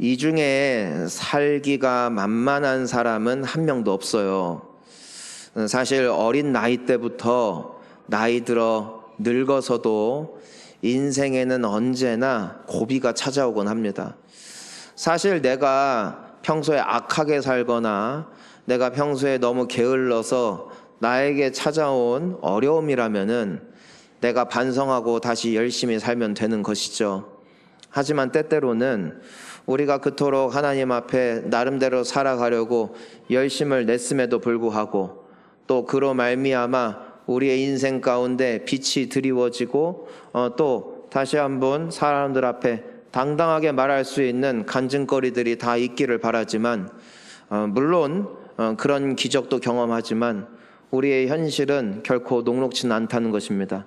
이 중에 살기가 만만한 사람은 한 명도 없어요. 사실 어린 나이 때부터 나이 들어 늙어서도 인생에는 언제나 고비가 찾아오곤 합니다. 사실 내가 평소에 악하게 살거나 내가 평소에 너무 게을러서 나에게 찾아온 어려움이라면은 내가 반성하고 다시 열심히 살면 되는 것이죠. 하지만 때때로는 우리가 그토록 하나님 앞에 나름대로 살아가려고 열심을 냈음에도 불구하고 또 그로 말미암아 우리의 인생 가운데 빛이 드리워지고 또 다시 한번 사람들 앞에 당당하게 말할 수 있는 간증거리들이 다 있기를 바라지만 물론 그런 기적도 경험하지만 우리의 현실은 결코 녹록지는 않다는 것입니다.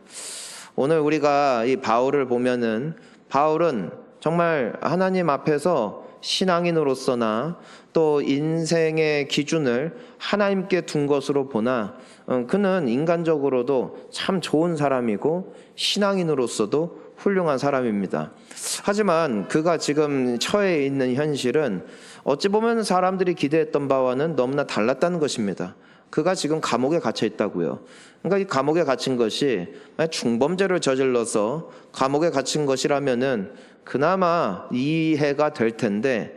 오늘 우리가 이 바울을 보면은 바울은 정말 하나님 앞에서 신앙인으로서나 또 인생의 기준을 하나님께 둔 것으로 보나 그는 인간적으로도 참 좋은 사람이고 신앙인으로서도 훌륭한 사람입니다. 하지만 그가 지금 처해 있는 현실은 어찌 보면 사람들이 기대했던 바와는 너무나 달랐다는 것입니다. 그가 지금 감옥에 갇혀 있다고요. 그러니까 이 감옥에 갇힌 것이 중범죄를 저질러서 감옥에 갇힌 것이라면은 그나마 이해가 될 텐데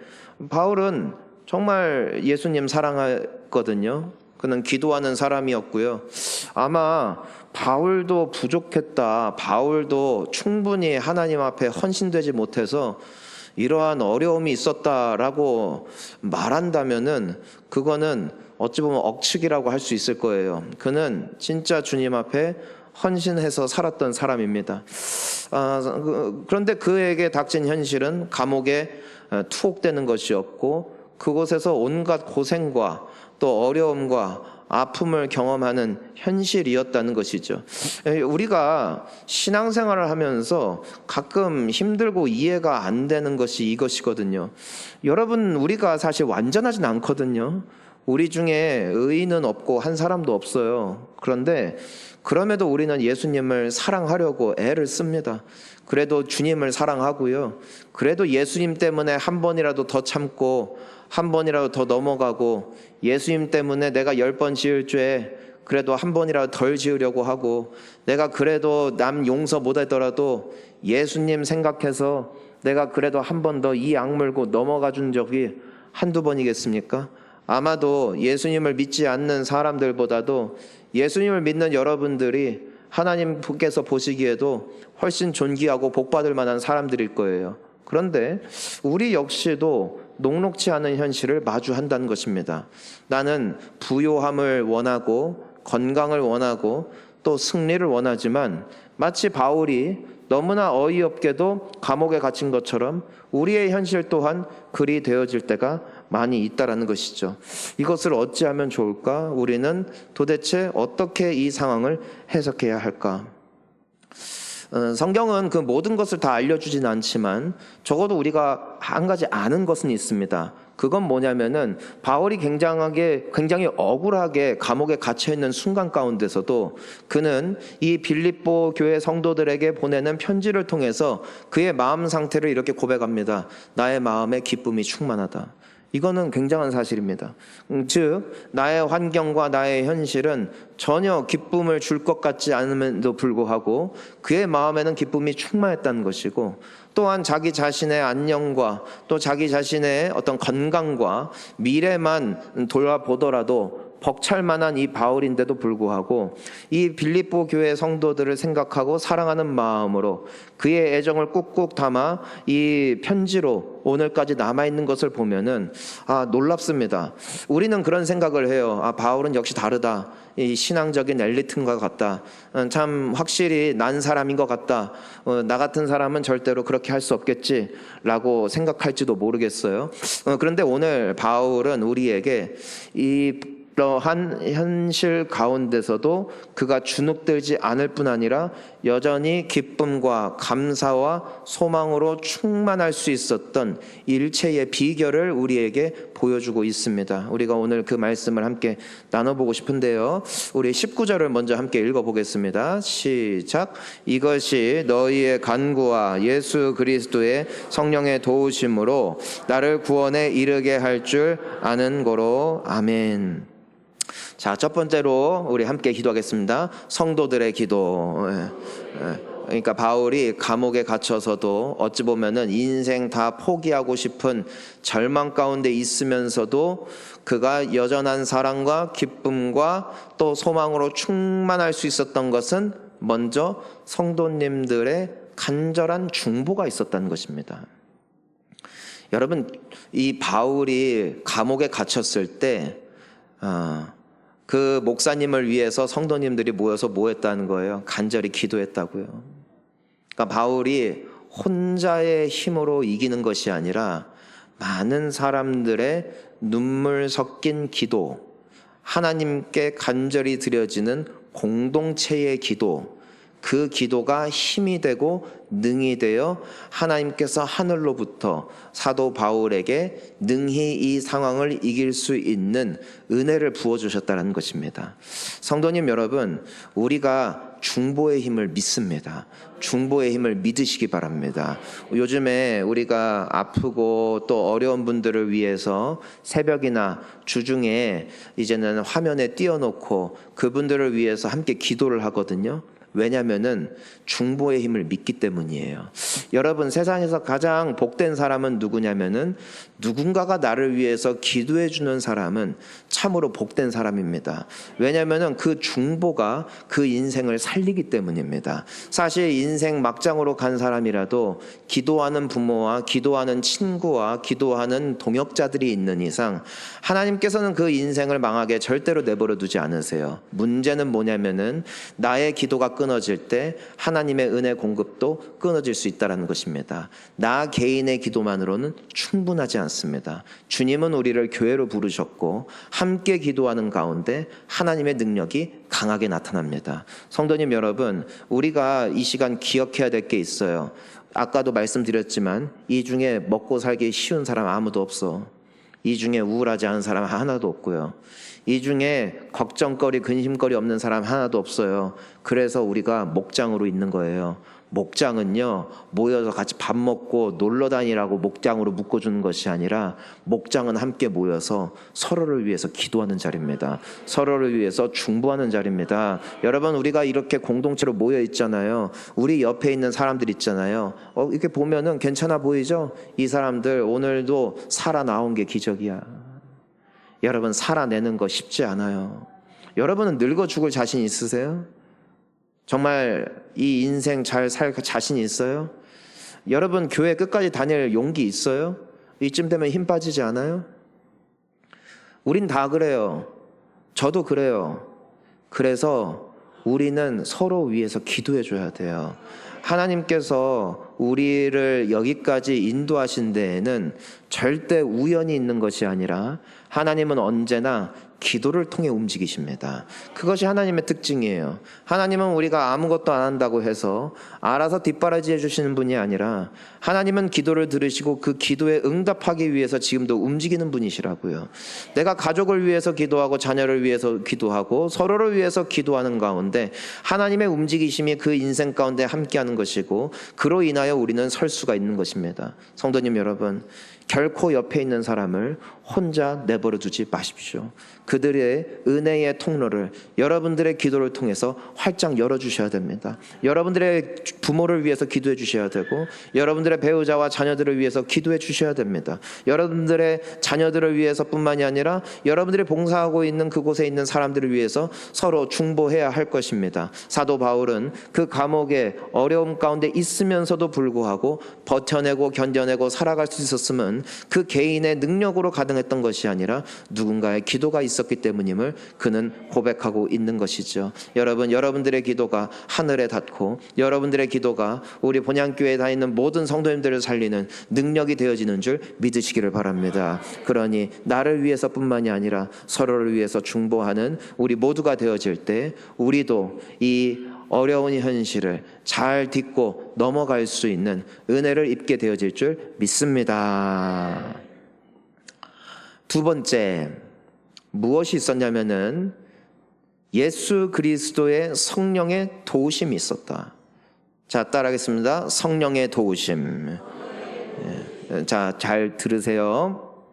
바울은 정말 예수님 사랑했거든요. 그는 기도하는 사람이었고요. 아마 바울도 부족했다. 바울도 충분히 하나님 앞에 헌신되지 못해서 이러한 어려움이 있었다라고 말한다면은 그거는 어찌 보면 억측이라고 할 수 있을 거예요. 그는 진짜 주님 앞에 헌신해서 살았던 사람입니다. 그런데 그에게 닥친 현실은 감옥에 투옥되는 것이었고 그곳에서 온갖 고생과 또 어려움과 아픔을 경험하는 현실이었다는 것이죠. 우리가 신앙생활을 하면서 가끔 힘들고 이해가 안 되는 것이 이것이거든요. 여러분, 우리가 사실 완전하진 않거든요. 우리 중에 의인은 없고 한 사람도 없어요. 그런데 그럼에도 우리는 예수님을 사랑하려고 애를 씁니다. 그래도 주님을 사랑하고요. 그래도 예수님 때문에 한 번이라도 더 참고 한 번이라도 더 넘어가고 예수님 때문에 내가 10번 지을 죄 그래도 한 번이라도 덜 지으려고 하고 내가 그래도 남 용서 못하더라도 예수님 생각해서 내가 그래도 한 번 더 이 악물고 넘어가 준 적이 한두 번이겠습니까? 아마도 예수님을 믿지 않는 사람들보다도 예수님을 믿는 여러분들이 하나님께서 보시기에도 훨씬 존귀하고 복받을 만한 사람들일 거예요. 그런데 우리 역시도 녹록지 않은 현실을 마주한다는 것입니다. 나는 부요함을 원하고 건강을 원하고 또 승리를 원하지만 마치 바울이 너무나 어이없게도 감옥에 갇힌 것처럼 우리의 현실 또한 그리 되어질 때가 많이 있다라는 것이죠. 이것을 어찌하면 좋을까? 우리는 도대체 어떻게 이 상황을 해석해야 할까? 성경은 그 모든 것을 다 알려주진 않지만 적어도 우리가 한 가지 아는 것은 있습니다. 그건 뭐냐면은 바울이 굉장히 억울하게 감옥에 갇혀 있는 순간 가운데서도 그는 이 빌립보 교회 성도들에게 보내는 편지를 통해서 그의 마음 상태를 이렇게 고백합니다. 나의 마음에 기쁨이 충만하다. 이거는 굉장한 사실입니다. 즉 나의 환경과 나의 현실은 전혀 기쁨을 줄 것 같지 않음에도 불구하고 그의 마음에는 기쁨이 충만했다는 것이고 또한 자기 자신의 안녕과 또 자기 자신의 어떤 건강과 미래만 돌아보더라도 벅찰 만한 이 바울인데도 불구하고 이 빌립보 교회 성도들을 생각하고 사랑하는 마음으로 그의 애정을 꾹꾹 담아 이 편지로 오늘까지 남아있는 것을 보면은 놀랍습니다. 우리는 그런 생각을 해요. 바울은 역시 다르다. 이 신앙적인 엘리트인가 같다. 참 확실히 난 사람인 것 같다. 나 같은 사람은 절대로 그렇게 할 수 없겠지라고 생각할지도 모르겠어요. 그런데 오늘 바울은 우리에게 이 이러한 현실 가운데서도 그가 주눅들지 않을 뿐 아니라 여전히 기쁨과 감사와 소망으로 충만할 수 있었던 일체의 비결을 우리에게 보여주고 있습니다. 우리가 오늘 그 말씀을 함께 나눠보고 싶은데요. 우리 19절을 먼저 함께 읽어보겠습니다. 시작. 이것이 너희의 간구와 예수 그리스도의 성령의 도우심으로 나를 구원에 이르게 할 줄 아는 거로. 아멘. 자, 첫 번째로 우리 함께 기도하겠습니다. 성도들의 기도. 그러니까 바울이 감옥에 갇혀서도 어찌 보면은 인생 다 포기하고 싶은 절망 가운데 있으면서도 그가 여전한 사랑과 기쁨과 또 소망으로 충만할 수 있었던 것은 먼저 성도님들의 간절한 중보가 있었다는 것입니다. 여러분, 이 바울이 감옥에 갇혔을 때 그 목사님을 위해서 성도님들이 모여서 뭐 했다는 거예요? 간절히 기도했다고요. 그러니까 바울이 혼자의 힘으로 이기는 것이 아니라 많은 사람들의 눈물 섞인 기도, 하나님께 간절히 드려지는 공동체의 기도, 그 기도가 힘이 되고 능히 되어 하나님께서 하늘로부터 사도 바울에게 능히 이 상황을 이길 수 있는 은혜를 부어주셨다는 것입니다. 성도님 여러분, 우리가 중보의 힘을 믿습니다. 중보의 힘을 믿으시기 바랍니다. 요즘에 우리가 아프고 또 어려운 분들을 위해서 새벽이나 주중에 이제는 화면에 띄워놓고 그분들을 위해서 함께 기도를 하거든요. 왜냐하면은 중보의 힘을 믿기 때문이에요. 여러분, 세상에서 가장 복된 사람은 누구냐면은 누군가가 나를 위해서 기도해 주는 사람은 참으로 복된 사람입니다. 왜냐하면은 그 중보가 그 인생을 살리기 때문입니다. 사실 인생 막장으로 간 사람이라도 기도하는 부모와 기도하는 친구와 기도하는 동역자들이 있는 이상 하나님께서는 그 인생을 망하게 절대로 내버려 두지 않으세요. 문제는 뭐냐면은 나의 기도가 끊어질 때 하나님의 은혜 공급도 끊어질 수 있다는 것입니다. 나 개인의 기도만으로는 충분하지 않습니다. 주님은 우리를 교회로 부르셨고 함께 기도하는 가운데 하나님의 능력이 강하게 나타납니다. 성도님 여러분, 우리가 이 시간 기억해야 될 게 있어요. 아까도 말씀드렸지만 이 중에 먹고 살기 쉬운 사람 아무도 없어. 이 중에 우울하지 않은 사람 하나도 없고요. 이 중에 걱정거리, 근심거리 없는 사람 하나도 없어요. 그래서 우리가 목장으로 있는 거예요. 목장은요, 모여서 같이 밥 먹고 놀러 다니라고 목장으로 묶어주는 것이 아니라 목장은 함께 모여서 서로를 위해서 기도하는 자리입니다. 서로를 위해서 중보하는 자리입니다. 여러분, 우리가 이렇게 공동체로 모여 있잖아요. 우리 옆에 있는 사람들 있잖아요. 이렇게 보면은 괜찮아 보이죠? 이 사람들 오늘도 살아나온 게 기적이야. 여러분, 살아내는 거 쉽지 않아요. 여러분은 늙어 죽을 자신 있으세요? 정말 이 인생 잘 살 자신 있어요? 여러분, 교회 끝까지 다닐 용기 있어요? 이쯤 되면 힘 빠지지 않아요? 우린 다 그래요. 저도 그래요. 그래서 우리는 서로 위해서 기도해 줘야 돼요. 하나님께서 우리를 여기까지 인도하신 데에는 절대 우연이 있는 것이 아니라 하나님은 언제나 기도를 통해 움직이십니다. 그것이 하나님의 특징이에요. 하나님은 우리가 아무것도 안 한다고 해서 알아서 뒷바라지 해주시는 분이 아니라 하나님은 기도를 들으시고 그 기도에 응답하기 위해서 지금도 움직이는 분이시라고요. 내가 가족을 위해서 기도하고 자녀를 위해서 기도하고 서로를 위해서 기도하는 가운데 하나님의 움직이심이 그 인생 가운데 함께하는 것이고 그로 인하여 우리는 설 수가 있는 것입니다. 성도님 여러분, 결코 옆에 있는 사람을 혼자 내버려 두지 마십시오. 그들의 은혜의 통로를 여러분들의 기도를 통해서 활짝 열어주셔야 됩니다. 여러분들의 부모를 위해서 기도해 주셔야 되고 여러분들의 배우자와 자녀들을 위해서 기도해 주셔야 됩니다. 여러분들의 자녀들을 위해서뿐만이 아니라 여러분들이 봉사하고 있는 그곳에 있는 사람들을 위해서 서로 중보해야 할 것입니다. 사도 바울은 그 감옥의 어려움 가운데 있으면서도 불구하고 버텨내고 견뎌내고 살아갈 수 있었음은 그 개인의 능력으로 가능했던 것이 아니라 누군가의 기도가 있었습니다. 있었기 때문임을 그는 고백하고 있는 것이죠. 여러분, 여러분들의 기도가 하늘에 닿고 여러분들의 기도가 우리 본향교회에 다니는 모든 성도님들을 살리는 능력이 되어지는 줄 믿으시기를 바랍니다. 그러니 나를 위해서뿐만이 아니라 서로를 위해서 중보하는 우리 모두가 되어질 때 우리도 이 어려운 현실을 잘 딛고 넘어갈 수 있는 은혜를 입게 되어질 줄 믿습니다. 두 번째, 무엇이 있었냐면은 예수 그리스도의 성령의 도우심이 있었다. 자, 따라하겠습니다. 성령의 도우심. 자, 잘 들으세요.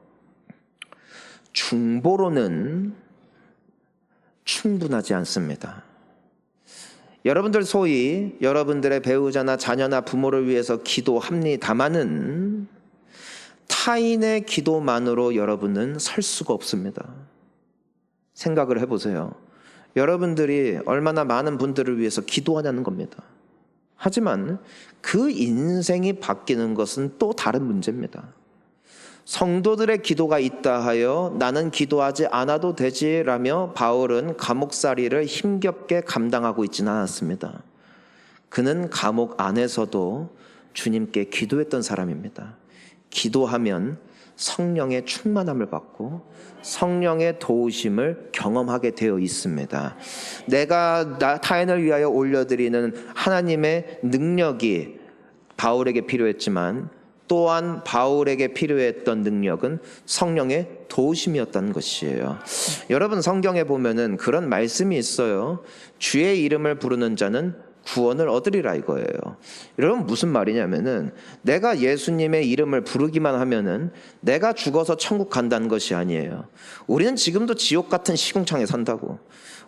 중보로는 충분하지 않습니다. 여러분들 소위 여러분들의 배우자나 자녀나 부모를 위해서 기도합니다마는 타인의 기도만으로 여러분은 설 수가 없습니다. 생각을 해보세요. 여러분들이 얼마나 많은 분들을 위해서 기도하냐는 겁니다. 하지만 그 인생이 바뀌는 것은 또 다른 문제입니다. 성도들의 기도가 있다 하여 나는 기도하지 않아도 되지라며 바울은 감옥살이를 힘겹게 감당하고 있지는 않았습니다. 그는 감옥 안에서도 주님께 기도했던 사람입니다. 기도하면 성령의 충만함을 받고 성령의 도우심을 경험하게 되어 있습니다. 내가 타인을 위하여 올려드리는 하나님의 능력이 바울에게 필요했지만 또한 바울에게 필요했던 능력은 성령의 도우심이었다는 것이에요. 여러분, 성경에 보면은 그런 말씀이 있어요. 주의 이름을 부르는 자는 구원을 얻으리라 이거예요. 여러분, 무슨 말이냐면은 내가 예수님의 이름을 부르기만 하면은 내가 죽어서 천국 간다는 것이 아니에요. 우리는 지금도 지옥 같은 시궁창에 산다고.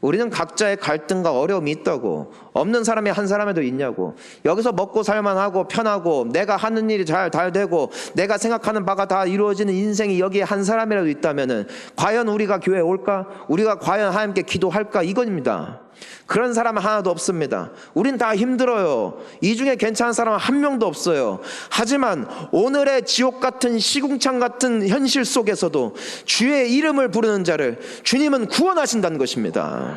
우리는 각자의 갈등과 어려움이 있다고. 없는 사람이 한 사람에도 있냐고. 여기서 먹고 살만하고 편하고 내가 하는 일이 잘 되고 내가 생각하는 바가 다 이루어지는 인생이 여기에 한 사람이라도 있다면은 과연 우리가 교회에 올까? 우리가 과연 하나님께 기도할까? 이겁니다. 그런 사람은 하나도 없습니다. 우린 다 힘들어요. 이 중에 괜찮은 사람은 한 명도 없어요. 하지만 오늘의 지옥 같은 시궁창 같은 현실 속에서도 주의 이름을 부르는 자를 주님은 구원하신다는 것입니다.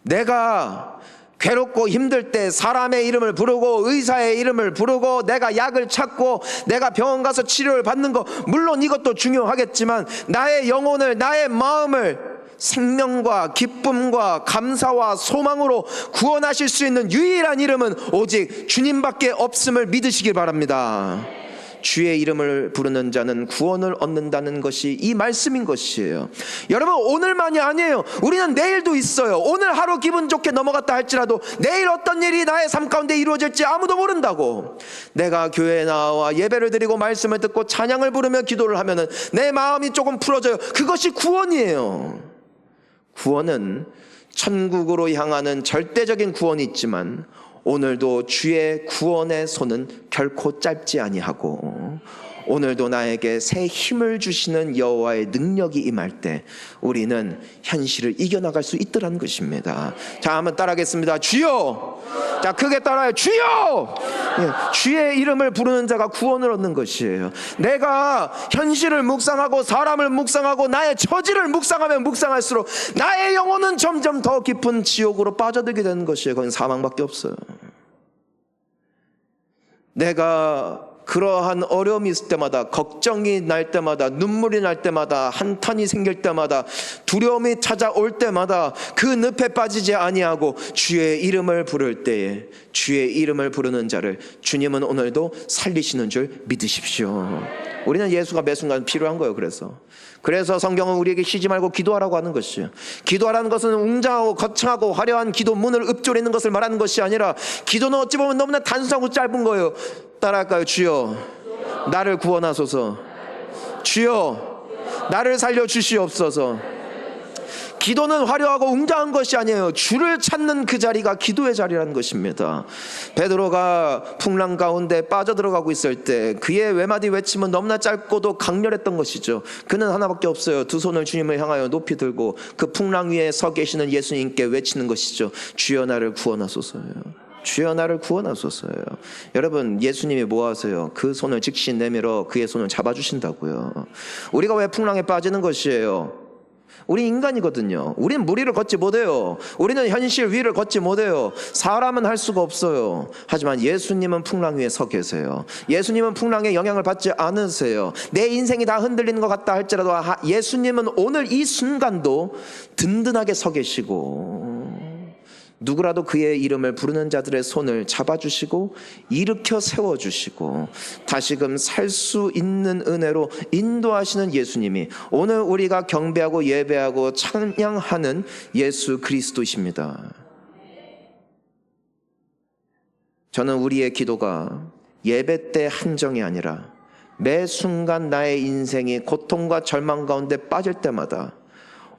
내가 괴롭고 힘들 때 사람의 이름을 부르고 의사의 이름을 부르고 내가 약을 찾고 내가 병원 가서 치료를 받는 거 물론 이것도 중요하겠지만 나의 영혼을, 나의 마음을 생명과 기쁨과 감사와 소망으로 구원하실 수 있는 유일한 이름은 오직 주님밖에 없음을 믿으시길 바랍니다. 주의 이름을 부르는 자는 구원을 얻는다는 것이 이 말씀인 것이에요. 여러분, 오늘만이 아니에요. 우리는 내일도 있어요. 오늘 하루 기분 좋게 넘어갔다 할지라도 내일 어떤 일이 나의 삶 가운데 이루어질지 아무도 모른다고. 내가 교회에 나와 예배를 드리고 말씀을 듣고 찬양을 부르며 기도를 하면은 내 마음이 조금 풀어져요. 그것이 구원이에요. 구원은 천국으로 향하는 절대적인 구원이 있지만 오늘도 주의 구원의 손은 결코 짧지 아니하고 오늘도 나에게 새 힘을 주시는 여호와의 능력이 임할 때 우리는 현실을 이겨나갈 수 있더라는 것입니다. 자, 한번 따라하겠습니다. 주여! 자, 크게 따라해요. 주여! 예, 주의 이름을 부르는 자가 구원을 얻는 것이에요. 내가 현실을 묵상하고 사람을 묵상하고 나의 처지를 묵상하면 묵상할수록 나의 영혼은 점점 더 깊은 지옥으로 빠져들게 되는 것이에요. 거긴 사망밖에 없어요. 내가 그러한 어려움이 있을 때마다, 걱정이 날 때마다, 눈물이 날 때마다, 한탄이 생길 때마다, 두려움이 찾아올 때마다 그 늪에 빠지지 아니하고 주의 이름을 부를 때에 주의 이름을 부르는 자를 주님은 오늘도 살리시는 줄 믿으십시오. 우리는 예수가 매 순간 필요한 거예요. 그래서 성경은 우리에게 쉬지 말고 기도하라고 하는 것이에요. 기도하라는 것은 웅장하고 거창하고 화려한 기도문을 읊조리는 것을 말하는 것이 아니라 기도는 어찌 보면 너무나 단순하고 짧은 거예요. 따라할까요? 주여, 나를 구원하소서. 주여, 나를 살려주시옵소서. 기도는 화려하고 웅장한 것이 아니에요. 주를 찾는 그 자리가 기도의 자리라는 것입니다. 베드로가 풍랑 가운데 빠져들어가고 있을 때 그의 외마디 외침은 너무나 짧고도 강렬했던 것이죠. 그는 하나밖에 없어요. 두 손을 주님을 향하여 높이 들고 그 풍랑 위에 서 계시는 예수님께 외치는 것이죠. 주여, 나를 구원하소서요. 주여 나를 구원하소서예요. 여러분, 예수님이 뭐 하세요? 그 손을 즉시 내밀어 그의 손을 잡아주신다고요. 우리가 왜 풍랑에 빠지는 것이에요? 우리 인간이거든요. 우리는 무리를 걷지 못해요. 우리는 현실 위를 걷지 못해요. 사람은 할 수가 없어요. 하지만 예수님은 풍랑 위에 서 계세요. 예수님은 풍랑에 영향을 받지 않으세요. 내 인생이 다 흔들리는 것 같다 할지라도 예수님은 오늘 이 순간도 든든하게 서 계시고, 누구라도 그의 이름을 부르는 자들의 손을 잡아주시고 일으켜 세워주시고 다시금 살 수 있는 은혜로 인도하시는 예수님이 오늘 우리가 경배하고 예배하고 찬양하는 예수 그리스도이십니다. 저는 우리의 기도가 예배 때 한정이 아니라 매 순간 나의 인생이 고통과 절망 가운데 빠질 때마다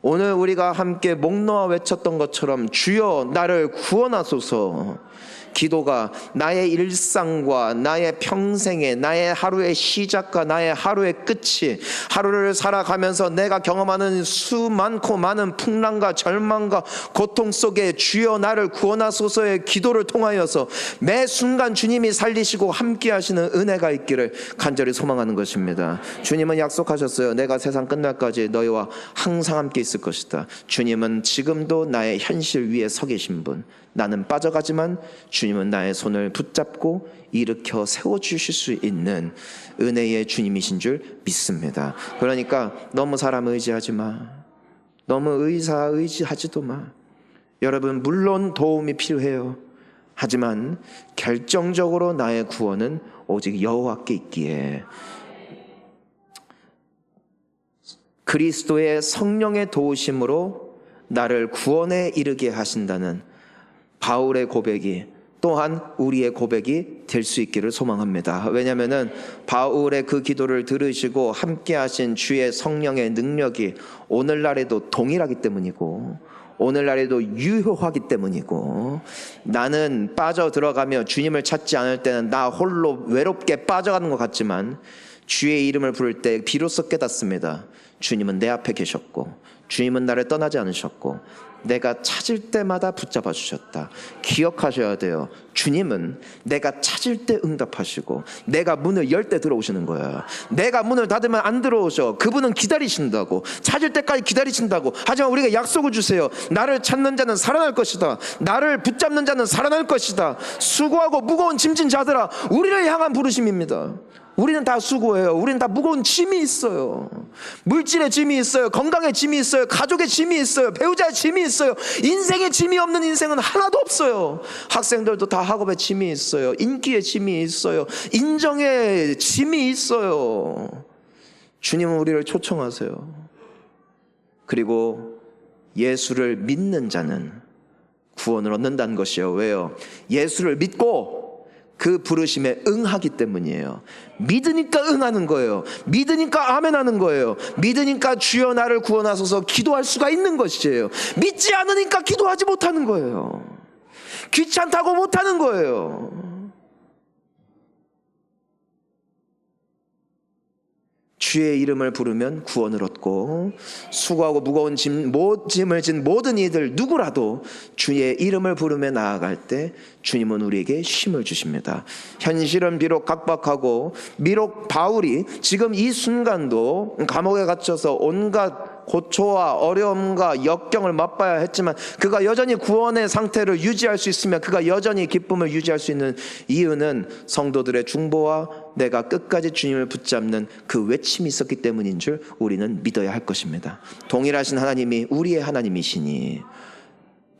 오늘 우리가 함께 목 놓아 외쳤던 것처럼 주여 나를 구원하소서, 기도가 나의 일상과 나의 평생에 나의 하루의 시작과 나의 하루의 끝이, 하루를 살아가면서 내가 경험하는 수많고 많은 풍랑과 절망과 고통 속에 주여 나를 구원하소서의 기도를 통하여서 매 순간 주님이 살리시고 함께 하시는 은혜가 있기를 간절히 소망하는 것입니다. 주님은 약속하셨어요. 내가 세상 끝날까지 너희와 항상 함께 있을 것이다. 주님은 지금도 나의 현실 위에 서 계신 분, 나는 빠져가지만 주님은 나의 손을 붙잡고 일으켜 세워주실 수 있는 은혜의 주님이신 줄 믿습니다. 그러니까 너무 사람 의지하지 마. 너무 의사 의지하지도 마. 여러분, 물론 도움이 필요해요. 하지만 결정적으로 나의 구원은 오직 여호와께 있기에 그리스도의 성령의 도우심으로 나를 구원에 이르게 하신다는 바울의 고백이 또한 우리의 고백이 될 수 있기를 소망합니다. 왜냐하면 바울의 그 기도를 들으시고 함께 하신 주의 성령의 능력이 오늘날에도 동일하기 때문이고 오늘날에도 유효하기 때문이고, 나는 빠져들어가며 주님을 찾지 않을 때는 나 홀로 외롭게 빠져가는 것 같지만 주의 이름을 부를 때 비로소 깨닫습니다. 주님은 내 앞에 계셨고 주님은 나를 떠나지 않으셨고 내가 찾을 때마다 붙잡아 주셨다. 기억하셔야 돼요. 주님은 내가 찾을 때 응답하시고 내가 문을 열 때 들어오시는 거야. 내가 문을 닫으면 안 들어오셔. 그분은 기다리신다고, 찾을 때까지 기다리신다고. 하지만 우리가 약속을 주세요. 나를 찾는 자는 살아날 것이다. 나를 붙잡는 자는 살아날 것이다. 수고하고 무거운 짐진 자들아, 우리를 향한 부르심입니다. 우리는 다 수고해요. 우리는 다 무거운 짐이 있어요. 물질의 짐이 있어요. 건강의 짐이 있어요. 가족의 짐이 있어요. 배우자의 짐이 있어요. 인생의 짐이 없는 인생은 하나도 없어요. 학생들도 다 학업의 짐이 있어요. 인기의 짐이 있어요. 인정의 짐이 있어요. 주님은 우리를 초청하세요. 그리고 예수를 믿는 자는 구원을 얻는다는 것이에요. 왜요? 예수를 믿고 그 부르심에 응하기 때문이에요. 믿으니까 응하는 거예요. 믿으니까 아멘하는 거예요. 믿으니까 주여 나를 구원하소서 기도할 수가 있는 것이에요. 믿지 않으니까 기도하지 못하는 거예요. 귀찮다고 못하는 거예요. 주의 이름을 부르면 구원을 얻고 수고하고 무거운 짐을 진 모든 이들 누구라도 주의 이름을 부르며 나아갈 때 주님은 우리에게 쉼을 주십니다. 현실은 비록 각박하고 비록 바울이 지금 이 순간도 감옥에 갇혀서 온갖 고초와 어려움과 역경을 맛봐야 했지만 그가 여전히 구원의 상태를 유지할 수 있으며 그가 여전히 기쁨을 유지할 수 있는 이유는 성도들의 중보와 내가 끝까지 주님을 붙잡는 그 외침이 있었기 때문인 줄 우리는 믿어야 할 것입니다. 동일하신 하나님이 우리의 하나님이시니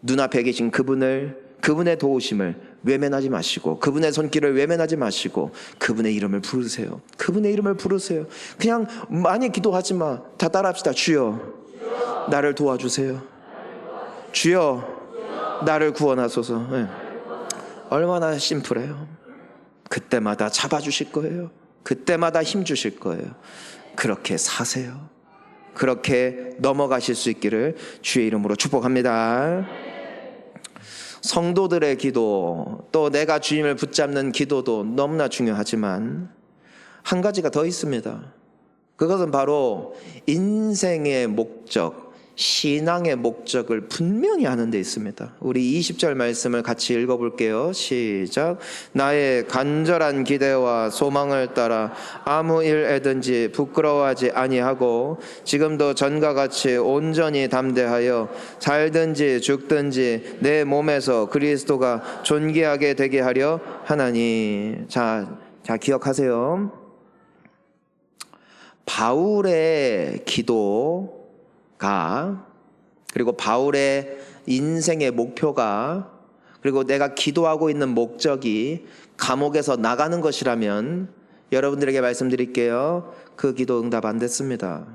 눈앞에 계신 그분의 도우심을 외면하지 마시고 그분의 손길을 외면하지 마시고 그분의 이름을 부르세요. 그분의 이름을 부르세요. 그냥 많이 기도하지 마. 다 따라합시다. 주여 나를 도와주세요. 주여 나를 구원하소서. 네. 얼마나 심플해요. 그때마다 잡아주실 거예요. 그때마다 힘 주실 거예요. 그렇게 사세요. 그렇게 넘어가실 수 있기를 주의 이름으로 축복합니다. 성도들의 기도, 또 내가 주님을 붙잡는 기도도 너무나 중요하지만 한 가지가 더 있습니다. 그것은 바로 인생의 목적, 신앙의 목적을 분명히 하는 데 있습니다. 우리 20절 말씀을 같이 읽어볼게요. 시작. 나의 간절한 기대와 소망을 따라 아무 일에든지 부끄러워하지 아니하고 지금도 전과 같이 온전히 담대하여 살든지 죽든지 내 몸에서 그리스도가 존귀하게 되게 하려 하나니. 자 기억하세요. 바울의 기도가, 그리고 바울의 인생의 목표가, 그리고 내가 기도하고 있는 목적이 감옥에서 나가는 것이라면 여러분들에게 말씀드릴게요. 그 기도 응답 안 됐습니다.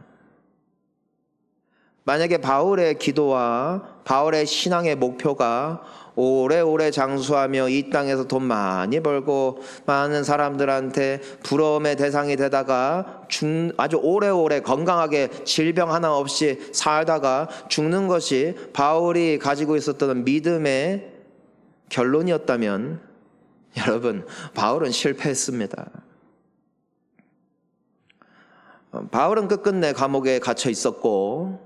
만약에 바울의 기도와 바울의 신앙의 목표가 오래오래 장수하며 이 땅에서 돈 많이 벌고 많은 사람들한테 부러움의 대상이 되다가 아주 오래오래 건강하게 질병 하나 없이 살다가 죽는 것이 바울이 가지고 있었던 믿음의 결론이었다면 여러분, 바울은 실패했습니다. 바울은 끝끝내 감옥에 갇혀 있었고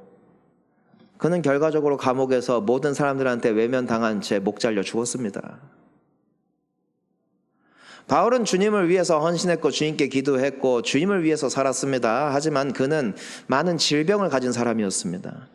그는 결과적으로 감옥에서 모든 사람들한테 외면당한 채 목 잘려 죽었습니다. 바울은 주님을 위해서 헌신했고 주님께 기도했고 주님을 위해서 살았습니다. 하지만 그는 많은 질병을 가진 사람이었습니다.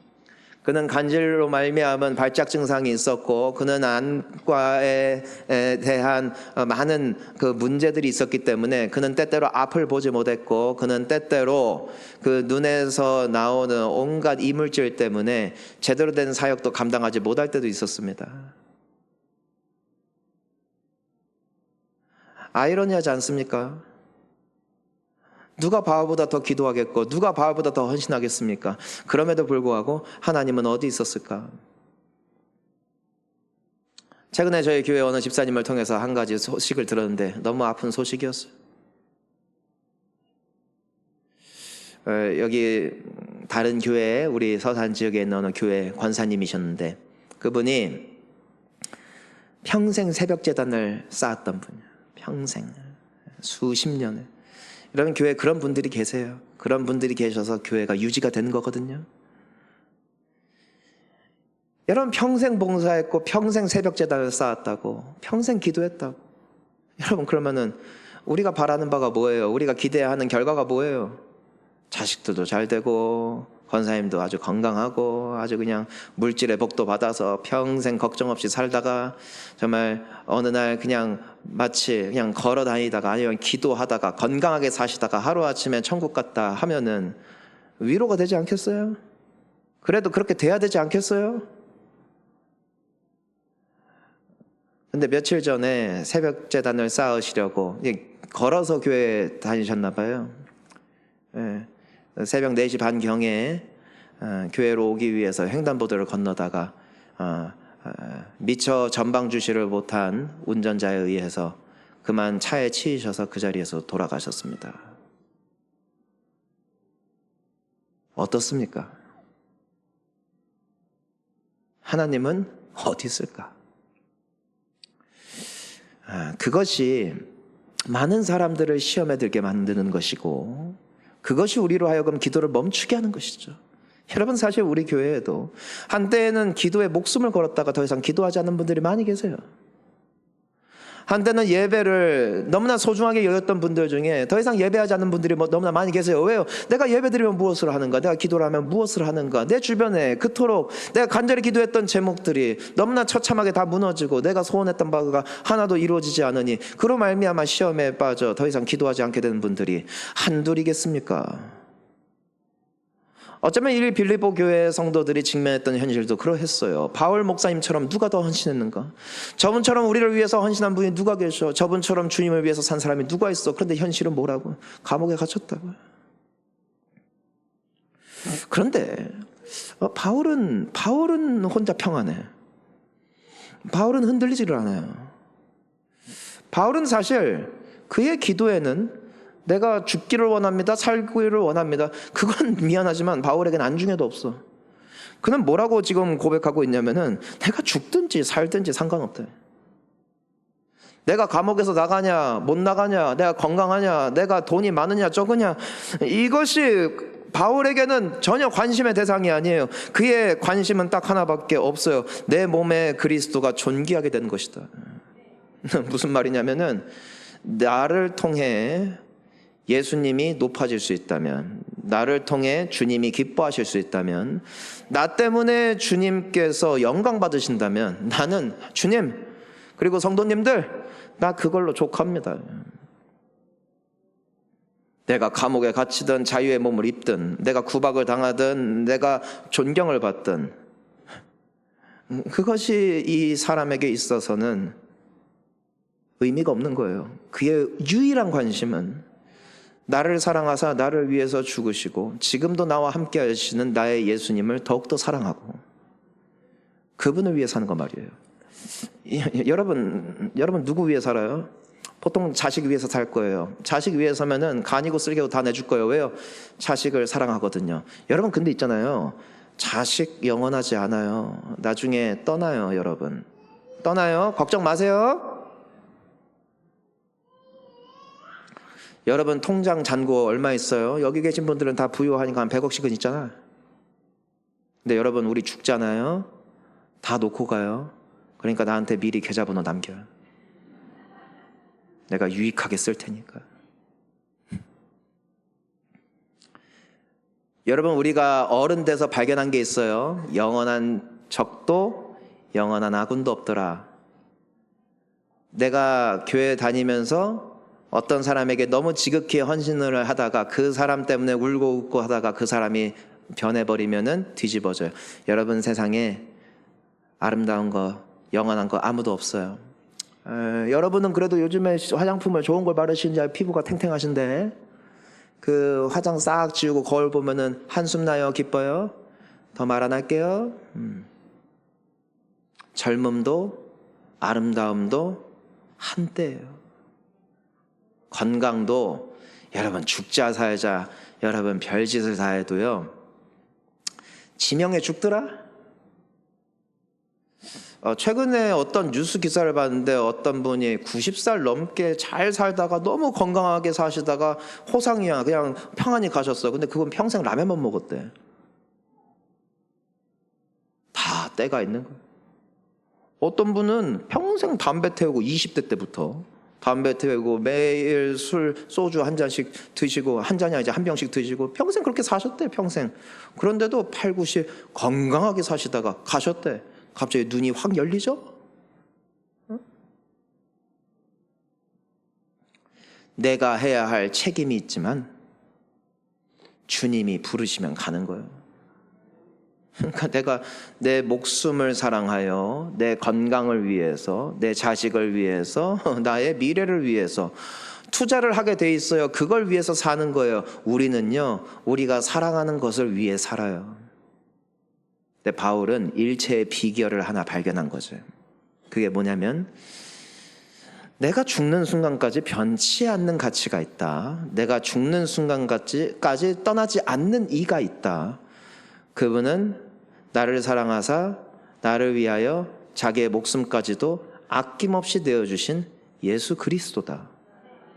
그는 간질로 말미암은 발작 증상이 있었고 그는 안과에 대한 많은 그 문제들이 있었기 때문에 그는 때때로 앞을 보지 못했고 그는 때때로 그 눈에서 나오는 온갖 이물질 때문에 제대로 된 사역도 감당하지 못할 때도 있었습니다. 아이러니하지 않습니까? 누가 바울보다 더 기도하겠고 누가 바울보다 더 헌신하겠습니까? 그럼에도 불구하고 하나님은 어디 있었을까? 최근에 저희 교회 어느 집사님을 통해서 한 가지 소식을 들었는데 너무 아픈 소식이었어요. 여기 다른 교회, 우리 서산 지역에 있는 어느 교회 권사님이셨는데 그분이 평생 새벽제단을 쌓았던 분이에요. 평생 수십 년을. 여러분, 교회에 그런 분들이 계세요. 그런 분들이 계셔서 교회가 유지가 되는 거거든요. 여러분, 평생 봉사했고 평생 새벽제단을 쌓았다고, 평생 기도했다고. 여러분, 그러면은 우리가 바라는 바가 뭐예요? 우리가 기대하는 결과가 뭐예요? 자식들도 잘 되고 권사님도 아주 건강하고 아주 그냥 물질의 복도 받아서 평생 걱정 없이 살다가 정말 어느 날 그냥 마치 그냥 걸어 다니다가 아니면 기도하다가 건강하게 사시다가 하루아침에 천국 갔다 하면은 위로가 되지 않겠어요? 그래도 그렇게 돼야 되지 않겠어요? 근데 며칠 전에 새벽 제단을 쌓으시려고 걸어서 교회 다니셨나 봐요. 예. 새벽 4시 반경에 교회로 오기 위해서 횡단보도를 건너다가 미처 전방 주시를 못한 운전자에 의해서 그만 차에 치이셔서 그 자리에서 돌아가셨습니다. 어떻습니까? 하나님은 어디 있을까? 그것이 많은 사람들을 시험에 들게 만드는 것이고 그것이 우리로 하여금 기도를 멈추게 하는 것이죠. 여러분, 사실 우리 교회에도 한때는 기도에 목숨을 걸었다가 더 이상 기도하지 않는 분들이 많이 계세요. 한때는 예배를 너무나 소중하게 여겼던 분들 중에 더 이상 예배하지 않는 분들이 너무나 많이 계세요. 왜요? 내가 예배드리면 무엇을 하는가? 내가 기도를 하면 무엇을 하는가? 내 주변에 그토록 내가 간절히 기도했던 제목들이 너무나 처참하게 다 무너지고 내가 소원했던 바가 하나도 이루어지지 않으니 그로 말미암아 시험에 빠져 더 이상 기도하지 않게 되는 분들이 한둘이겠습니까? 어쩌면 이 빌립보 교회 성도들이 직면했던 현실도 그러했어요. 바울 목사님처럼 누가 더 헌신했는가? 저분처럼 우리를 위해서 헌신한 분이 누가 계셔? 저분처럼 주님을 위해서 산 사람이 누가 있어? 그런데 현실은 뭐라고? 감옥에 갇혔다고요. 그런데 바울은 혼자 평안해. 바울은 흔들리지를 않아요. 바울은 사실 그의 기도에는 내가 죽기를 원합니다. 살기를 원합니다. 그건 미안하지만 바울에겐 안중에도 없어. 그는 뭐라고 지금 고백하고 있냐면은 내가 죽든지 살든지 상관없대. 내가 감옥에서 나가냐 못 나가냐, 내가 건강하냐, 내가 돈이 많으냐 적으냐, 이것이 바울에게는 전혀 관심의 대상이 아니에요. 그의 관심은 딱 하나밖에 없어요. 내 몸에 그리스도가 존귀하게 되는 것이다. 무슨 말이냐면은 나를 통해 예수님이 높아질 수 있다면, 나를 통해 주님이 기뻐하실 수 있다면, 나 때문에 주님께서 영광 받으신다면 나는 주님, 그리고 성도님들, 나 그걸로 족합니다. 내가 감옥에 갇히든 자유의 몸을 입든, 내가 구박을 당하든, 내가 존경을 받든, 그것이 이 사람에게 있어서는 의미가 없는 거예요. 그의 유일한 관심은 나를 사랑하사 나를 위해서 죽으시고 지금도 나와 함께 하시는 나의 예수님을 더욱더 사랑하고 그분을 위해 사는 거 말이에요. 여러분 누구 위해 살아요? 보통 자식 위해서 살 거예요. 자식 위해서면은 간이고 쓸개고 다 내줄 거예요. 왜요? 자식을 사랑하거든요. 여러분 근데 있잖아요. 자식 영원하지 않아요. 나중에 떠나요, 여러분. 떠나요. 걱정 마세요. 여러분 통장 잔고 얼마 있어요? 여기 계신 분들은 다 부유하니까 한 100억씩은 있잖아. 근데 여러분 우리 죽잖아요. 다 놓고 가요. 그러니까 나한테 미리 계좌번호 남겨요. 내가 유익하게 쓸 테니까. 여러분 우리가 어른 돼서 발견한 게 있어요. 영원한 적도 영원한 아군도 없더라. 내가 교회 다니면서 어떤 사람에게 너무 지극히 헌신을 하다가 그 사람 때문에 울고 웃고 하다가 그 사람이 변해버리면은 뒤집어져요. 여러분 세상에 아름다운 거, 영원한 거 아무도 없어요. 여러분은 그래도 요즘에 화장품을 좋은 걸 바르시는지 피부가 탱탱하신데 그 화장 싹 지우고 거울 보면은 한숨 나요? 기뻐요? 더 말 안 할게요. 젊음도 아름다움도 한때예요. 건강도 여러분 죽자 살자 여러분 별짓을 다 해도요 지명에 죽더라. 최근에 어떤 뉴스 기사를 봤는데 어떤 분이 90살 넘게 잘 살다가 너무 건강하게 사시다가 호상이야 그냥 평안히 가셨어. 근데 그건 평생 라면만 먹었대. 다 때가 있는 거예요. 어떤 분은 평생 담배 태우고 20대 때부터 담배 태우고 매일 술, 소주 한 잔씩 드시고 한 잔이 아니라 한 병씩 드시고 평생 그렇게 사셨대. 평생. 그런데도 8, 90 건강하게 사시다가 가셨대. 갑자기 눈이 확 열리죠? 내가 해야 할 책임이 있지만 주님이 부르시면 가는 거예요. 그러니까 내가 내 목숨을 사랑하여 내 건강을 위해서 내 자식을 위해서 나의 미래를 위해서 투자를 하게 돼 있어요. 그걸 위해서 사는 거예요. 우리는요 우리가 사랑하는 것을 위해 살아요. 근데 바울은 일체의 비결을 하나 발견한 거죠. 그게 뭐냐면 내가 죽는 순간까지 변치 않는 가치가 있다. 내가 죽는 순간까지 떠나지 않는 이가 있다. 그분은 나를 사랑하사 나를 위하여 자기의 목숨까지도 아낌없이 내어주신 예수 그리스도다.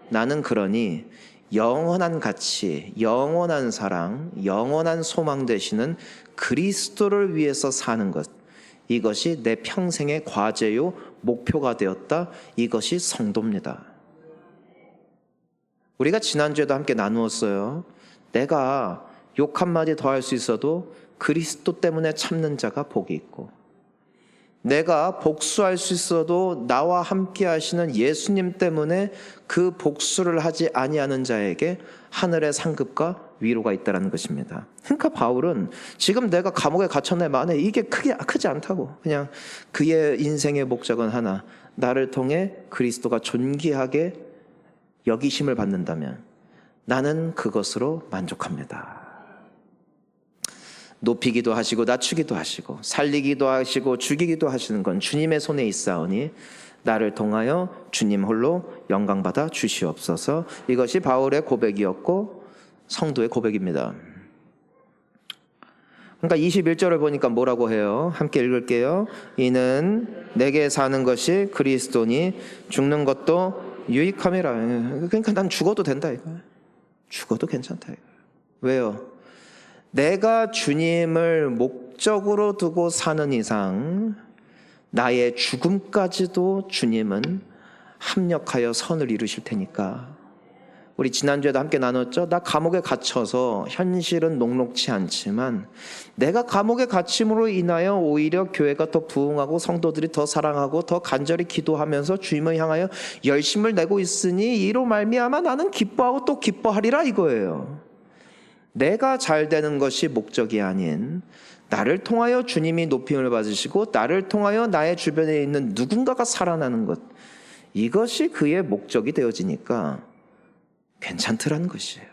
나는 그러니 영원한 가치, 영원한 사랑, 영원한 소망 되시는 그리스도를 위해서 사는 것, 이것이 내 평생의 과제요 목표가 되었다. 이것이 성도입니다. 우리가 지난주에도 함께 나누었어요. 내가 욕 한마디 더 할 수 있어도 그리스도 때문에 참는 자가 복이 있고, 내가 복수할 수 있어도 나와 함께 하시는 예수님 때문에 그 복수를 하지 아니하는 자에게 하늘의 상급과 위로가 있다는 것입니다. 그러니까 바울은 지금 내가 감옥에 갇혔네 만에 이게 크지 않다고, 그냥 그의 인생의 목적은 하나, 나를 통해 그리스도가 존귀하게 여기심을 받는다면 나는 그것으로 만족합니다. 높이기도 하시고 낮추기도 하시고 살리기도 하시고 죽이기도 하시는 건 주님의 손에 있사오니 나를 통하여 주님 홀로 영광받아 주시옵소서. 이것이 바울의 고백이었고 성도의 고백입니다. 그러니까 21절을 보니까 뭐라고 해요? 함께 읽을게요. 이는 내게 사는 것이 그리스도니 죽는 것도 유익함이라. 그러니까 난 죽어도 된다 이거. 죽어도 괜찮다 이거. 왜요? 내가 주님을 목적으로 두고 사는 이상 나의 죽음까지도 주님은 합력하여 선을 이루실 테니까. 우리 지난주에도 함께 나눴죠? 나 감옥에 갇혀서 현실은 녹록치 않지만 내가 감옥에 갇힘으로 인하여 오히려 교회가 더 부흥하고 성도들이 더 사랑하고 더 간절히 기도하면서 주님을 향하여 열심을 내고 있으니 이로 말미암아 나는 기뻐하고 또 기뻐하리라 이거예요. 내가 잘 되는 것이 목적이 아닌 나를 통하여 주님이 높임을 받으시고 나를 통하여 나의 주변에 있는 누군가가 살아나는 것, 이것이 그의 목적이 되어지니까 괜찮더라는 것이에요.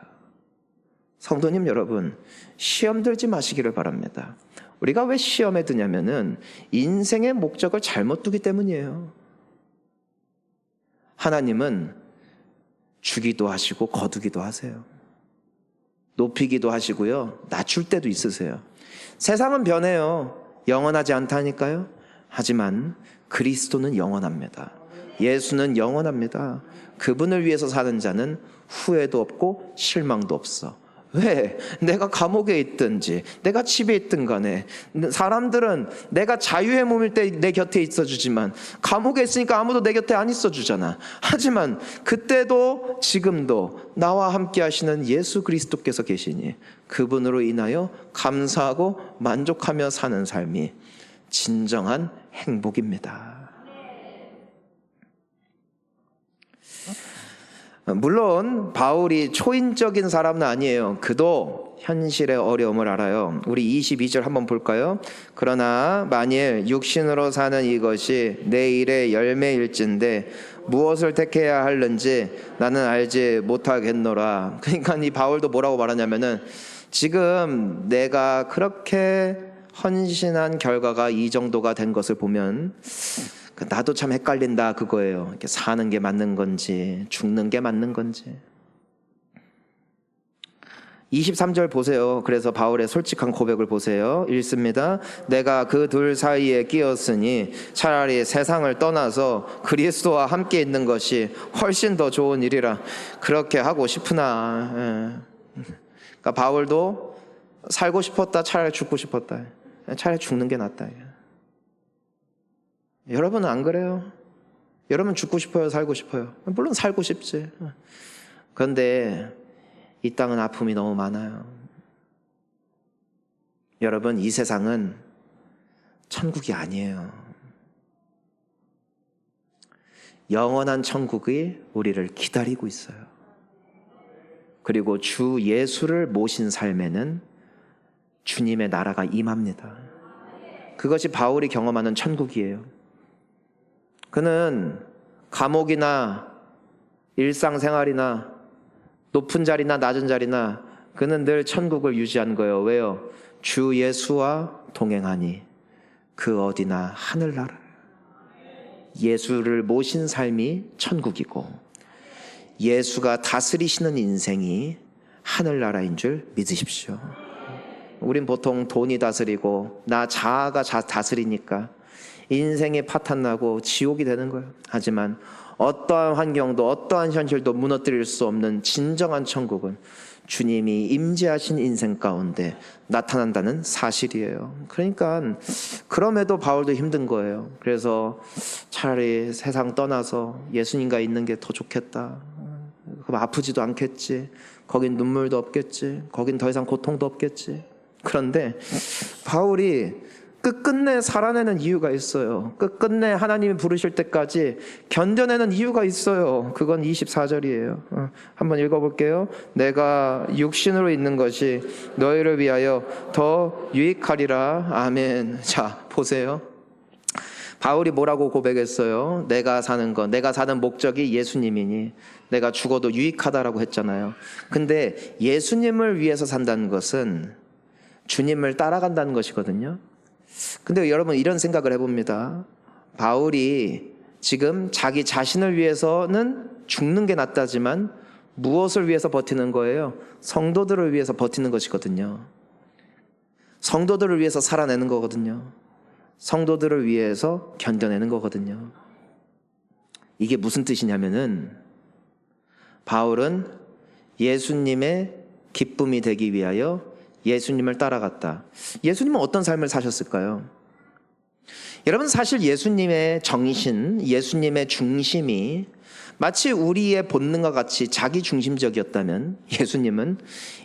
성도님 여러분, 시험 들지 마시기를 바랍니다. 우리가 왜 시험에 드냐면은 인생의 목적을 잘못 두기 때문이에요. 하나님은 주기도 하시고 거두기도 하세요. 높이기도 하시고요, 낮출 때도 있으세요. 세상은 변해요. 영원하지 않다니까요. 하지만 그리스도는 영원합니다. 예수는 영원합니다. 그분을 위해서 사는 자는 후회도 없고 실망도 없어. 왜? 내가 감옥에 있든지 내가 집에 있든 간에 사람들은 내가 자유의 몸일 때 내 곁에 있어주지만 감옥에 있으니까 아무도 내 곁에 안 있어주잖아. 하지만 그때도 지금도 나와 함께 하시는 예수 그리스도께서 계시니 그분으로 인하여 감사하고 만족하며 사는 삶이 진정한 행복입니다. 물론 바울이 초인적인 사람은 아니에요. 그도 현실의 어려움을 알아요. 우리 22절 한번 볼까요? 그러나 만일 육신으로 사는 이것이 내 일의 열매일진데 무엇을 택해야 하는지 나는 알지 못하겠노라. 그러니까 이 바울도 뭐라고 말하냐면은 지금 내가 그렇게 헌신한 결과가 이 정도가 된 것을 보면 나도 참 헷갈린다 그거예요. 이렇게 사는 게 맞는 건지 죽는 게 맞는 건지. 23절 보세요. 그래서 바울의 솔직한 고백을 보세요. 읽습니다. 내가 그 둘 사이에 끼었으니 차라리 세상을 떠나서 그리스도와 함께 있는 것이 훨씬 더 좋은 일이라 그렇게 하고 싶으나. 그러니까 바울도 살고 싶었다 차라리 죽고 싶었다. 차라리 죽는 게 낫다. 여러분은 안 그래요? 여러분 죽고 싶어요? 살고 싶어요? 물론 살고 싶지. 그런데 이 땅은 아픔이 너무 많아요. 여러분, 이 세상은 천국이 아니에요. 영원한 천국이 우리를 기다리고 있어요. 그리고 주 예수를 모신 삶에는 주님의 나라가 임합니다. 그것이 바울이 경험하는 천국이에요. 그는 감옥이나 일상생활이나 높은 자리나 낮은 자리나 그는 늘 천국을 유지한 거예요. 왜요? 주 예수와 동행하니 그 어디나 하늘나라. 예수를 모신 삶이 천국이고 예수가 다스리시는 인생이 하늘나라인 줄 믿으십시오. 우린 보통 돈이 다스리고 나 자아가 다스리니까 인생이 파탄나고 지옥이 되는 거예요. 하지만 어떠한 환경도 어떠한 현실도 무너뜨릴 수 없는 진정한 천국은 주님이 임재하신 인생 가운데 나타난다는 사실이에요. 그러니까 그럼에도 바울도 힘든 거예요. 그래서 차라리 세상 떠나서 예수님과 있는 게 더 좋겠다. 그럼 아프지도 않겠지. 거긴 눈물도 없겠지. 거긴 더 이상 고통도 없겠지. 그런데 바울이 끝끝내 살아내는 이유가 있어요. 끝끝내 하나님이 부르실 때까지 견뎌내는 이유가 있어요. 그건 24절이에요. 한번 읽어볼게요. 내가 육신으로 있는 것이 너희를 위하여 더 유익하리라. 아멘. 자, 보세요. 바울이 뭐라고 고백했어요? 내가 사는 것, 내가 사는 목적이 예수님이니 내가 죽어도 유익하다라고 했잖아요. 근데 예수님을 위해서 산다는 것은 주님을 따라간다는 것이거든요. 근데 여러분 이런 생각을 해봅니다. 바울이 지금 자기 자신을 위해서는 죽는 게 낫다지만 무엇을 위해서 버티는 거예요? 성도들을 위해서 버티는 것이거든요. 성도들을 위해서 살아내는 거거든요. 성도들을 위해서 견뎌내는 거거든요. 이게 무슨 뜻이냐면은 바울은 예수님의 기쁨이 되기 위하여 예수님을 따라갔다. 예수님은 어떤 삶을 사셨을까요? 여러분, 사실 예수님의 정신, 예수님의 중심이 마치 우리의 본능과 같이 자기 중심적이었다면 예수님은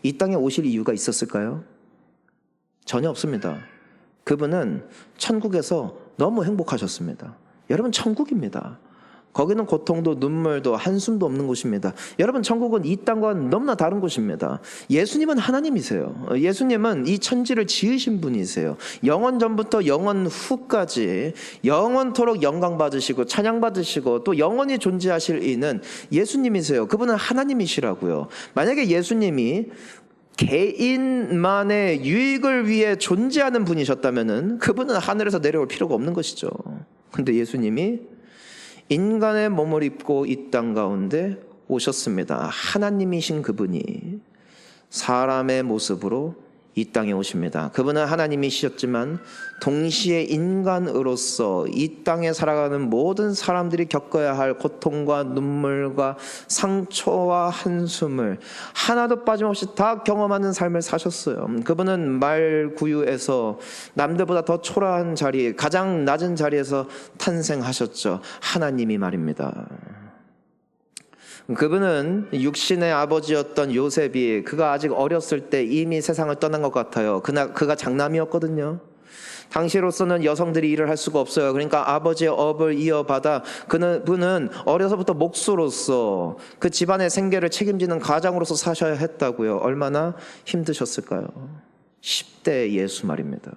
이 땅에 오실 이유가 있었을까요? 전혀 없습니다. 그분은 천국에서 너무 행복하셨습니다. 여러분, 천국입니다. 거기는 고통도 눈물도 한숨도 없는 곳입니다. 여러분, 천국은 이 땅과는 너무나 다른 곳입니다. 예수님은 하나님이세요. 예수님은 이 천지를 지으신 분이세요. 영원 전부터 영원 후까지 영원토록 영광 받으시고 찬양 받으시고 또 영원히 존재하실 이는 예수님이세요. 그분은 하나님이시라고요. 만약에 예수님이 개인만의 유익을 위해 존재하는 분이셨다면은 그분은 하늘에서 내려올 필요가 없는 것이죠. 근데 예수님이 인간의 몸을 입고 이 땅 가운데 오셨습니다. 하나님이신 그분이 사람의 모습으로 이 땅에 오십니다. 그분은 하나님이셨지만 동시에 인간으로서 이 땅에 살아가는 모든 사람들이 겪어야 할 고통과 눈물과 상처와 한숨을 하나도 빠짐없이 다 경험하는 삶을 사셨어요. 그분은 말구유에서 남들보다 더 초라한 자리, 가장 낮은 자리에서 탄생하셨죠. 하나님이 말입니다. 그분은 육신의 아버지였던 요셉이 그가 아직 어렸을 때 이미 세상을 떠난 것 같아요. 그가 장남이었거든요. 당시로서는 여성들이 일을 할 수가 없어요. 그러니까 아버지의 업을 이어받아 그는 어려서부터 목수로서 그 집안의 생계를 책임지는 가장으로서 사셔야 했다고요. 얼마나 힘드셨을까요? 10대 예수 말입니다.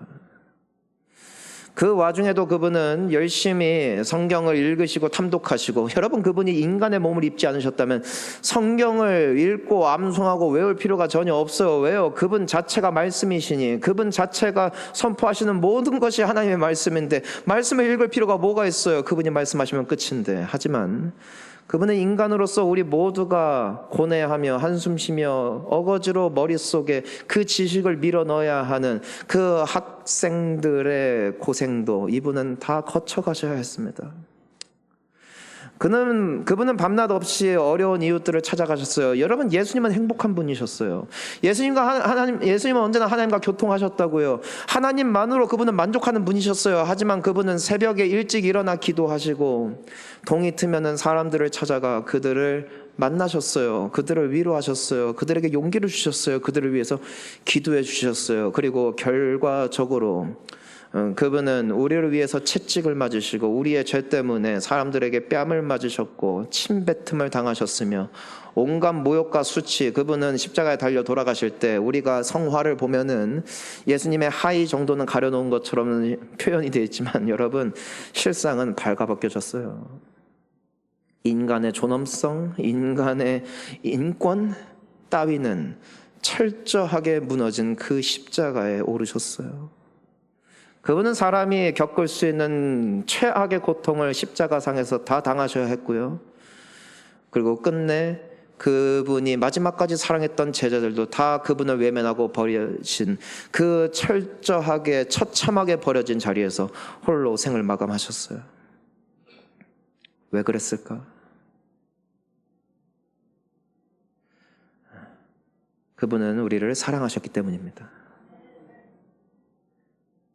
그 와중에도 그분은 열심히 성경을 읽으시고 탐독하시고, 여러분, 그분이 인간의 몸을 입지 않으셨다면 성경을 읽고 암송하고 외울 필요가 전혀 없어요. 왜요? 그분 자체가 말씀이시니, 그분 자체가 선포하시는 모든 것이 하나님의 말씀인데 말씀을 읽을 필요가 뭐가 있어요? 그분이 말씀하시면 끝인데. 하지만 그분은 인간으로서 우리 모두가 고뇌하며 한숨 쉬며 어거지로 머릿속에 그 지식을 밀어넣어야 하는 그 학생들의 고생도 이분은 다 거쳐가셔야 했습니다. 그분은 밤낮 없이 어려운 이웃들을 찾아가셨어요. 여러분, 예수님은 행복한 분이셨어요. 예수님은 언제나 하나님과 교통하셨다고요. 하나님만으로 그분은 만족하는 분이셨어요. 하지만 그분은 새벽에 일찍 일어나 기도하시고 동이 트면은 사람들을 찾아가 그들을 만나셨어요. 그들을 위로하셨어요. 그들에게 용기를 주셨어요. 그들을 위해서 기도해 주셨어요. 그리고 결과적으로 그분은 우리를 위해서 채찍을 맞으시고 우리의 죄 때문에 사람들에게 뺨을 맞으셨고 침뱉음을 당하셨으며 온갖 모욕과 수치, 그분은 십자가에 달려 돌아가실 때 우리가 성화를 보면은 예수님의 하의 정도는 가려놓은 것처럼 표현이 되어 있지만 여러분, 실상은 발가벗겨졌어요. 인간의 존엄성, 인간의 인권 따위는 철저하게 무너진 그 십자가에 오르셨어요. 그분은 사람이 겪을 수 있는 최악의 고통을 십자가상에서 다 당하셔야 했고요. 그리고 끝내 그분이 마지막까지 사랑했던 제자들도 다 그분을 외면하고 버리신 그 철저하게 처참하게 버려진 자리에서 홀로 생을 마감하셨어요. 왜 그랬을까? 그분은 우리를 사랑하셨기 때문입니다.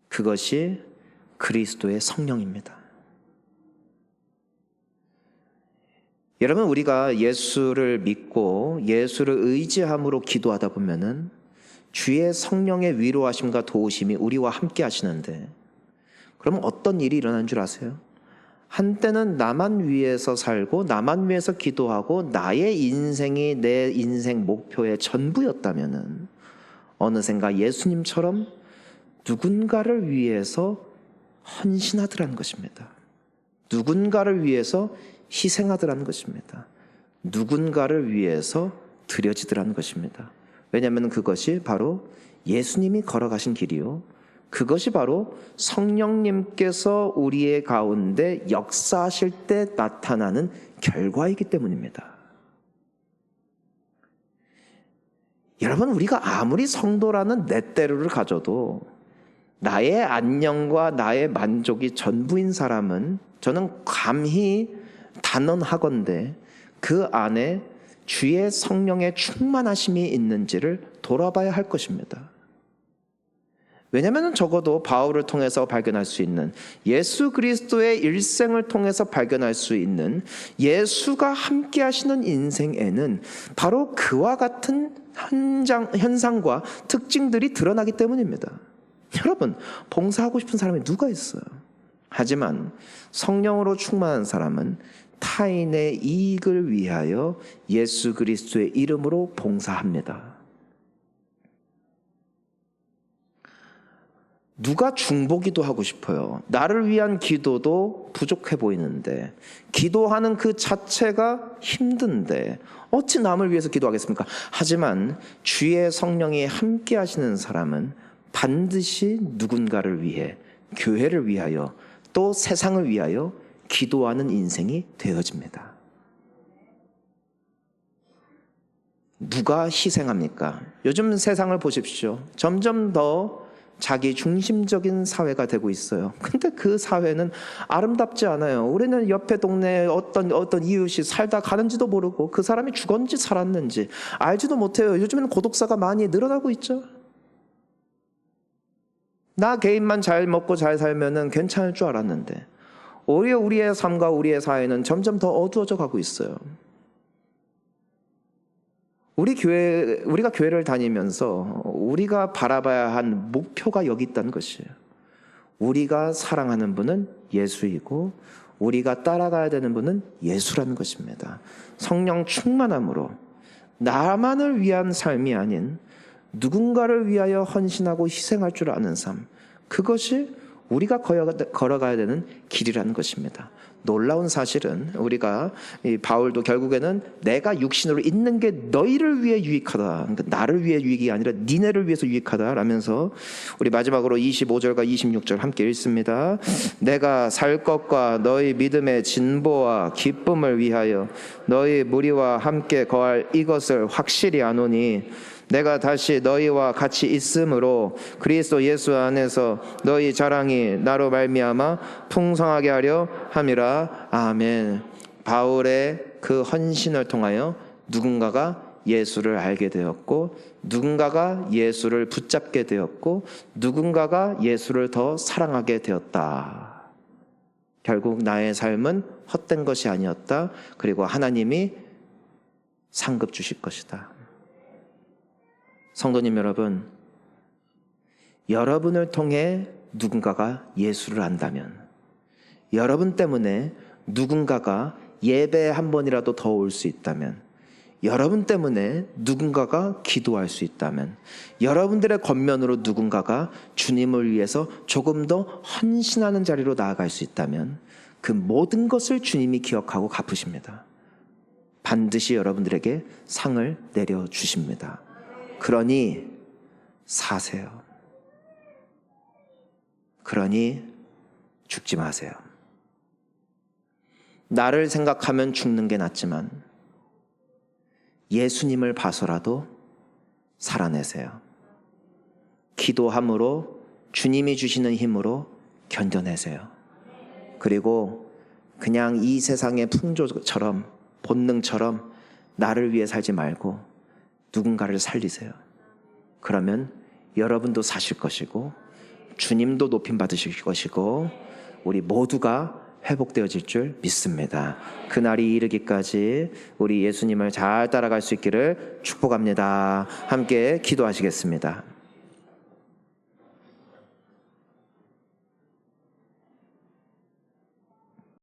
그것이 그리스도의 성령입니다. 여러분, 우리가 예수를 믿고 예수를 의지함으로 기도하다 보면은 주의 성령의 위로하심과 도우심이 우리와 함께 하시는데, 그럼 어떤 일이 일어나는 줄 아세요? 한때는 나만 위해서 살고 나만 위해서 기도하고 나의 인생이 내 인생 목표의 전부였다면은 어느샌가 예수님처럼 누군가를 위해서 헌신하더라는 것입니다. 누군가를 위해서 희생하더라는 것입니다. 누군가를 위해서 드려지더라는 것입니다. 왜냐하면 그것이 바로 예수님이 걸어가신 길이요, 그것이 바로 성령님께서 우리의 가운데 역사하실 때 나타나는 결과이기 때문입니다. 여러분, 우리가 아무리 성도라는 넷대로를 가져도 나의 안녕과 나의 만족이 전부인 사람은 저는 감히 단언하건대 그 안에 주의 성령의 충만하심이 있는지를 돌아봐야 할 것입니다. 왜냐하면 적어도 바울을 통해서 발견할 수 있는, 예수 그리스도의 일생을 통해서 발견할 수 있는 예수가 함께 하시는 인생에는 바로 그와 같은 현상과 특징들이 드러나기 때문입니다. 여러분, 봉사하고 싶은 사람이 누가 있어요? 하지만 성령으로 충만한 사람은 타인의 이익을 위하여 예수 그리스도의 이름으로 봉사합니다. 누가 중보기도 하고 싶어요? 나를 위한 기도도 부족해 보이는데, 기도하는 그 자체가 힘든데 어찌 남을 위해서 기도하겠습니까? 하지만 주의 성령이 함께 하시는 사람은 반드시 누군가를 위해, 교회를 위하여, 또 세상을 위하여 기도하는 인생이 되어집니다. 누가 희생합니까? 요즘 세상을 보십시오. 점점 더 자기 중심적인 사회가 되고 있어요. 근데 그 사회는 아름답지 않아요. 우리는 옆에 동네에 어떤 이웃이 살다 가는지도 모르고 그 사람이 죽었는지 살았는지 알지도 못해요. 요즘에는 고독사가 많이 늘어나고 있죠. 나 개인만 잘 먹고 잘 살면은 괜찮을 줄 알았는데 오히려 우리의 삶과 우리의 사회는 점점 더 어두워져 가고 있어요. 우리가 교회를 다니면서 우리가 바라봐야 한 목표가 여기 있다는 것이에요. 우리가 사랑하는 분은 예수이고 우리가 따라가야 되는 분은 예수라는 것입니다. 성령 충만함으로 나만을 위한 삶이 아닌 누군가를 위하여 헌신하고 희생할 줄 아는 삶, 그것이 우리가 걸어가야 되는 길이라는 것입니다. 놀라운 사실은 우리가 바울도 결국에는 내가 육신으로 있는 게 너희를 위해 유익하다, 그러니까 나를 위해 유익이 아니라 니네를 위해서 유익하다 라면서 우리 마지막으로 25절과 26절 함께 읽습니다. 내가 살 것과 너희 믿음의 진보와 기쁨을 위하여 너희 무리와 함께 거할 이것을 확실히 아노니 내가 다시 너희와 같이 있으므로 그리스도 예수 안에서 너희 자랑이 나로 말미암아 풍성하게 하려 함이라. 아멘. 바울의 그 헌신을 통하여 누군가가 예수를 알게 되었고, 누군가가 예수를 붙잡게 되었고, 누군가가 예수를 더 사랑하게 되었다. 결국 나의 삶은 헛된 것이 아니었다. 그리고 하나님이 상급 주실 것이다. 성도님 여러분, 여러분을 통해 누군가가 예수를 안다면, 여러분 때문에 누군가가 예배에 한 번이라도 더 올 수 있다면, 여러분 때문에 누군가가 기도할 수 있다면, 여러분들의 겉면으로 누군가가 주님을 위해서 조금 더 헌신하는 자리로 나아갈 수 있다면 그 모든 것을 주님이 기억하고 갚으십니다. 반드시 여러분들에게 상을 내려주십니다. 그러니 사세요. 그러니 죽지 마세요. 나를 생각하면 죽는 게 낫지만 예수님을 봐서라도 살아내세요. 기도함으로 주님이 주시는 힘으로 견뎌내세요. 그리고 그냥 이 세상의 풍조처럼, 본능처럼 나를 위해 살지 말고 누군가를 살리세요. 그러면 여러분도 사실 것이고 주님도 높임 받으실 것이고 우리 모두가 회복되어질 줄 믿습니다. 그날이 이르기까지 우리 예수님을 잘 따라갈 수 있기를 축복합니다. 함께 기도하시겠습니다.